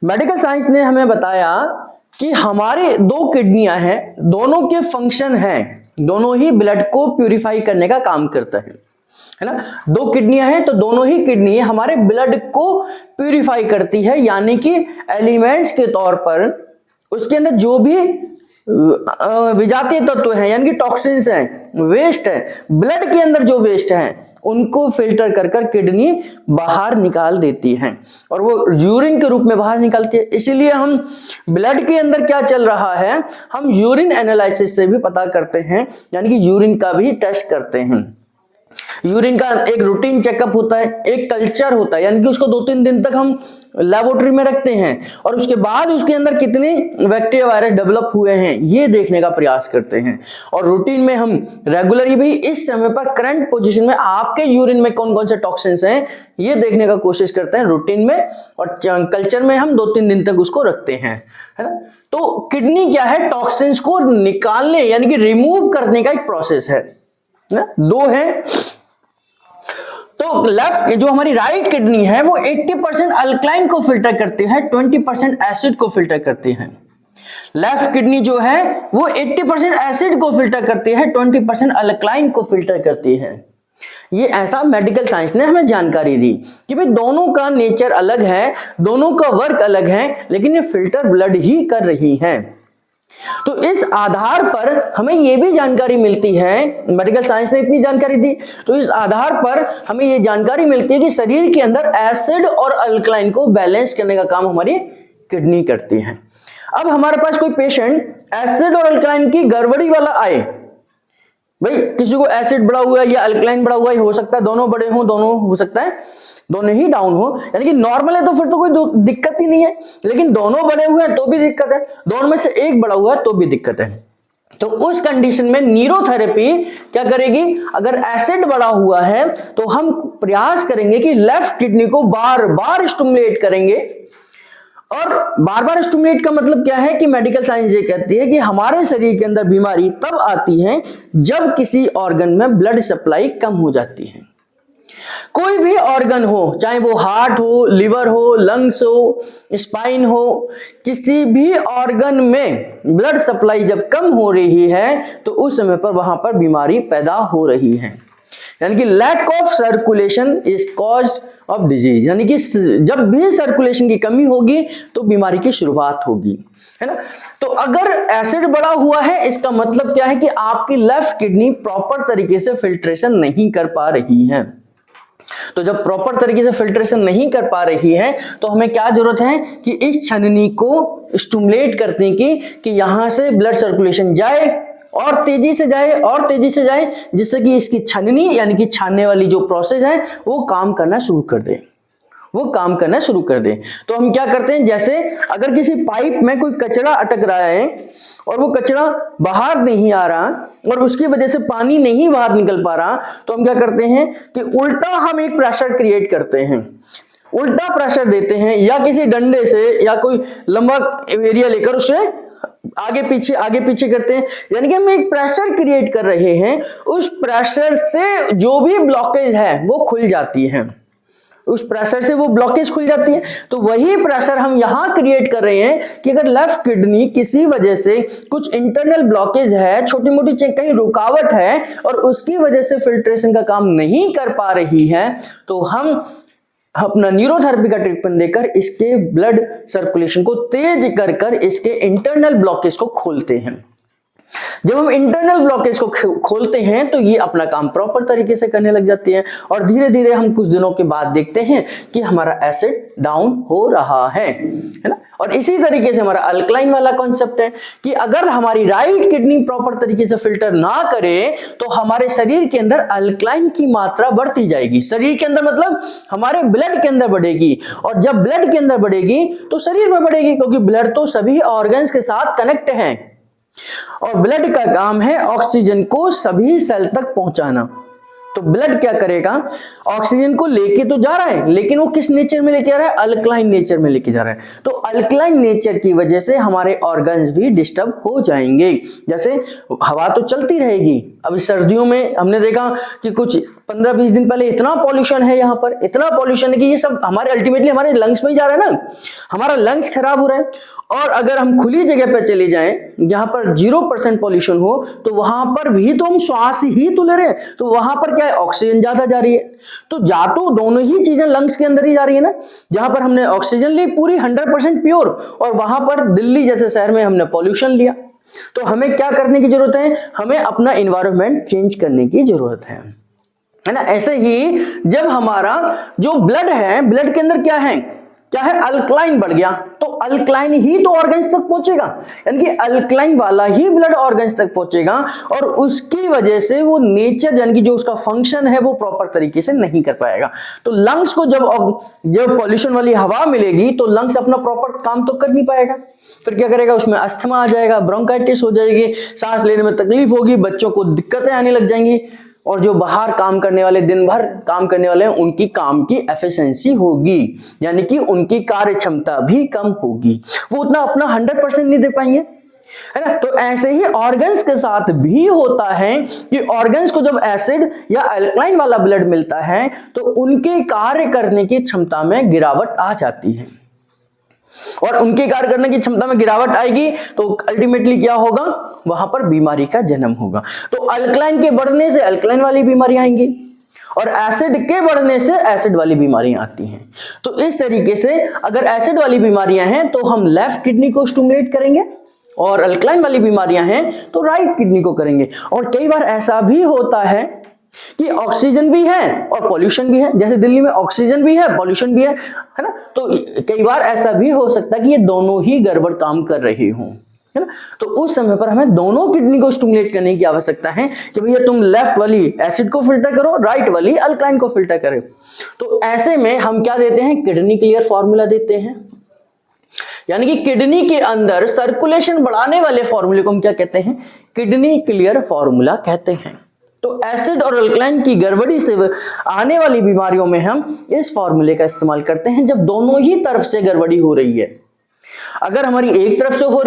Medical science ने हमें बताया कि हमारे दो किडनियां हैं, दोनों के फंक्शन हैं, दोनों ही ब्लड को प्यूरिफाई करने का काम करता है ना। दो किडनियां हैं तो दोनों ही किडनी हमारे ब्लड को प्यूरिफाई करती है, यानी कि एलिमेंट्स के तौर पर उसके अंदर जो भी विजातीय तत्व हैं यानी कि टॉक्सिन्स हैं, वेस्ट है, ब्लड के अंदर जो वेस्ट है उनको फिल्टर कर कर किडनी बाहर निकाल देती है और वो यूरिन के रूप में बाहर निकालती है। इसीलिए हम ब्लड के अंदर क्या चल रहा है हम यूरिन एनालिसिस से भी पता करते हैं, यानी कि यूरिन का भी टेस्ट करते हैं। यूरिन का एक रूटीन चेकअप होता है, एक कल्चर होता है, यानी कि उसको 2-3 दिन तक हम लेबोरेटरी में रखते हैं और उसके बाद उसके अंदर कितने बैक्टीरिया वायरस डेवलप हुए हैं ये देखने का प्रयास करते हैं। और रूटीन में हम रेगुलरली भी इस समय पर करंट पोजीशन में आपके यूरिन में कौन कौन से टॉक्सिन्स हैं ये देखने का कोशिश करते हैं रूटीन में, और कल्चर में हम 2-3 दिन तक उसको रखते हैं, है ना। तो किडनी क्या है, टॉक्सिन्स को निकालने यानी कि रिमूव करने का एक प्रोसेस है ना। दो है, तो लेफ्ट जो हमारी राइट किडनी है वो 80% अल्कलाइन को फिल्टर करती है, 20% एसिड को फिल्टर करती है। लेफ्ट किडनी जो है वो 80% एसिड को फिल्टर करती है, 20% अल्कलाइन को फिल्टर करती है। ये ऐसा मेडिकल साइंस ने हमें जानकारी दी कि भाई दोनों का नेचर अलग है, दोनों का वर्क अलग है, लेकिन ये फिल्टर ब्लड ही कर रही है। तो इस आधार पर हमें यह भी जानकारी मिलती है, मेडिकल साइंस ने इतनी जानकारी दी, तो इस आधार पर हमें यह जानकारी मिलती है कि शरीर के अंदर एसिड और अल्कलाइन को बैलेंस करने का काम हमारी किडनी करती है। अब हमारे पास कोई पेशेंट एसिड और अल्कलाइन की गड़बड़ी वाला आए, भाई किसी को एसिड बढ़ा हुआ है या अल्कलाइन बढ़ा हुआ है, हो सकता है दोनों बड़े हो, दोनों हो सकता है दोनों ही डाउन हो, यानी कि नॉर्मल है तो फिर तो कोई दिक्कत ही नहीं है, लेकिन दोनों बड़े हुए हैं तो भी दिक्कत है, दोनों में से एक बड़ा हुआ है तो भी दिक्कत है। तो उस कंडीशन में न्यूरोथेरेपी क्या करेगी, अगर एसिड बढ़ा हुआ है तो हम प्रयास करेंगे कि लेफ्ट किडनी को बार बार स्टिमुलेट करेंगे। और बार बार स्टिमुलेट का मतलब क्या है कि मेडिकल साइंस ये कहती है कि हमारे शरीर के अंदर बीमारी तब आती है जब किसी ऑर्गन में ब्लड सप्लाई कम हो जाती है। कोई भी ऑर्गन हो, चाहे वो हार्ट हो, लिवर हो, लंग्स हो, स्पाइन हो, किसी भी ऑर्गन में ब्लड सप्लाई जब कम हो रही है तो उस समय पर वहां पर बीमारी पैदा हो रही है, यानी कि lack of circulation is cause of disease, यानी कि जब भी सर्कुलेशन की कमी होगी तो बीमारी की शुरुआत होगी, है ना। तो अगर एसिड बढ़ा हुआ है इसका मतलब क्या है कि आपकी लेफ्ट किडनी प्रॉपर तरीके से फिल्ट्रेशन नहीं कर पा रही है। तो जब प्रॉपर तरीके से फिल्ट्रेशन नहीं कर पा रही है तो हमें क्या जरूरत है कि इस छाननी को स्टिमुलेट करने की, कि यहां से ब्लड सर्कुलेशन जाए और तेजी से जाए और तेजी से जाए, जिससे कि इसकी छाननी यानी कि छानने वाली जो प्रोसेस है वो काम करना शुरू कर दे, वो काम करना शुरू कर दे। तो हम क्या करते हैं, जैसे अगर किसी पाइप में कोई कचरा अटक रहा है और वो कचरा बाहर नहीं आ रहा और उसकी वजह से पानी नहीं बाहर निकल पा रहा, तो हम क्या करते हैं कि उल्टा हम एक प्रेशर क्रिएट करते हैं, उल्टा प्रेशर देते हैं, या किसी डंडे से या कोई लंबा एरिया लेकर उसे आगे पीछे करते हैं, यानी कि हम एक प्रेशर क्रिएट कर रहे हैं। उस प्रेशर से जो भी ब्लॉकेज है वो खुल जाती है, उस प्रेशर से वो ब्लॉकेज खुल जाती है। तो वही प्रेशर हम यहां क्रिएट कर रहे हैं कि अगर लेफ्ट किडनी किसी वजह से कुछ इंटरनल ब्लॉकेज है, छोटी मोटी कहीं रुकावट है और उसकी वजह से फिल्ट्रेशन का काम नहीं कर पा रही है, तो हम अपना न्यूरोथेरेपी का ट्रीटमेंट देकर इसके ब्लड सर्कुलेशन को तेज कर कर इसके इंटरनल ब्लॉकेज को खोलते हैं। जब हम इंटरनल ब्लॉकेज को खोलते हैं तो ये अपना काम प्रॉपर तरीके से करने लग जाती है और धीरे धीरे हम कुछ दिनों के बाद देखते हैं कि हमारा एसिड डाउन हो रहा है ना। और इसी तरीके से हमारा अल्कलाइन वाला कॉन्सेप्ट है कि अगर हमारी राइट किडनी प्रॉपर तरीके से फिल्टर ना करे तो हमारे शरीर के अंदर अल्कलाइन की मात्रा बढ़ती जाएगी। शरीर के अंदर मतलब हमारे ब्लड के अंदर बढ़ेगी, और जब ब्लड के अंदर बढ़ेगी तो शरीर में बढ़ेगी, क्योंकि ब्लड तो सभी ऑर्गन्स के साथ कनेक्ट है और ब्लड का काम है ऑक्सीजन को सभी सेल तक पहुंचाना। तो ब्लड क्या करेगा, ऑक्सीजन को लेके तो जा रहा है, लेकिन वो किस नेचर में लेके जा रहा है, अल्कलाइन नेचर में लेके जा रहा है। तो अल्कलाइन नेचर की वजह से हमारे ऑर्गन्स भी डिस्टर्ब हो जाएंगे। जैसे हवा तो चलती रहेगी, अभी सर्दियों में हमने देखा कि कुछ 15-20 दिन पहले इतना पॉल्यूशन है, यहाँ पर इतना पॉल्यूशन है कि ये सब हमारे अल्टीमेटली हमारे लंग्स में ही जा रहा है ना, हमारा लंग्स खराब हो रहा है। और अगर हम खुली जगह पे चले जाएं जहां पर 0% पॉल्यूशन हो, तो वहां पर भी तो हम श्वास ही तो ले रहे हैं, तो वहां पर क्या है, ऑक्सीजन ज्यादा जा रही है। तो जा तो दोनों ही चीजें लंग्स के अंदर ही जा रही है ना, जहां पर हमने ऑक्सीजन ली पूरी 100% प्योर, और वहां पर दिल्ली जैसे शहर में हमने पॉल्यूशन लिया। तो हमें क्या करने की जरूरत है, हमें अपना इन्वायरमेंट चेंज करने की जरूरत है ना। ऐसे ही जब हमारा जो ब्लड है, ब्लड के अंदर क्या है अल्कलाइन बढ़ गया, तो अल्कलाइन ही तो ऑर्गन्स तक पहुंचेगा, यानी कि अल्कलाइन वाला ही ब्लड ऑर्गन्स तक पहुंचेगा, और उसकी वजह से वो नेचर यानी कि जो उसका फंक्शन है वो प्रॉपर तरीके से नहीं कर पाएगा। तो लंग्स को जब पॉल्यूशन वाली हवा मिलेगी तो लंग्स अपना प्रॉपर काम तो कर नहीं पाएगा, फिर क्या करेगा, उसमें अस्थमा आ जाएगा, ब्रोंकाइटिस हो जाएगी, सांस लेने में तकलीफ होगी, बच्चों को दिक्कतें आने लग जाएंगी, और जो बाहर काम करने वाले, दिन भर काम करने वाले हैं, उनकी काम की एफिशिएंसी होगी, यानी कि उनकी कार्य क्षमता भी कम होगी, वो उतना अपना 100% नहीं दे पाएंगे, है ना। तो ऐसे ही ऑर्गन्स के साथ भी होता है कि ऑर्गन्स को जब एसिड या अल्कलाइन वाला ब्लड मिलता है तो उनके कार्य करने की क्षमता में गिरावट आ जाती है, और उनके कार्य करने की क्षमता में गिरावट आएगी तो अल्टीमेटली क्या होगा, वहां पर बीमारी का जन्म होगा। तो अल्कलाइन के बढ़ने से अल्कलाइन वाली बीमारियां आएंगी, और एसिड के बढ़ने से एसिड वाली बीमारियां आती हैं। तो इस तरीके से अगर एसिड वाली बीमारियां हैं तो हम लेफ्ट किडनी को स्टिमुलेट करेंगे, और अल्कलाइन वाली बीमारियां हैं तो राइट किडनी को करेंगे। और कई बार ऐसा भी होता है कि ऑक्सीजन भी है और पॉल्यूशन भी है, जैसे दिल्ली में ऑक्सीजन भी है, पॉल्यूशन भी है ना। तो कई बार ऐसा भी हो सकता है कि ये दोनों ही गड़बड़ काम कर रहे हों, है ना। तो उस समय पर हमें दोनों किडनी को स्टिमुलेट करने की आवश्यकता है कि भैया तुम लेफ्ट वाली एसिड को फिल्टर करो, राइट वाली अल्कलाइन को फिल्टर करो। तो ऐसे में हम क्या देते हैं, किडनी क्लियर फॉर्मूला देते हैं, यानी कि किडनी के अंदर सर्कुलेशन बढ़ाने वाले फॉर्मूले को हम क्या कहते हैं, किडनी क्लियर फॉर्मूला कहते हैं। तो एसिड और अल्कलाइन की गड़बड़ी से आने वाली बीमारियों में हम इस फॉर्मूले का इस्तेमाल करते हैं, जब दोनों ही तरफ से गड़बड़ी हो रही है। अगर हमारी एक तरफ से हो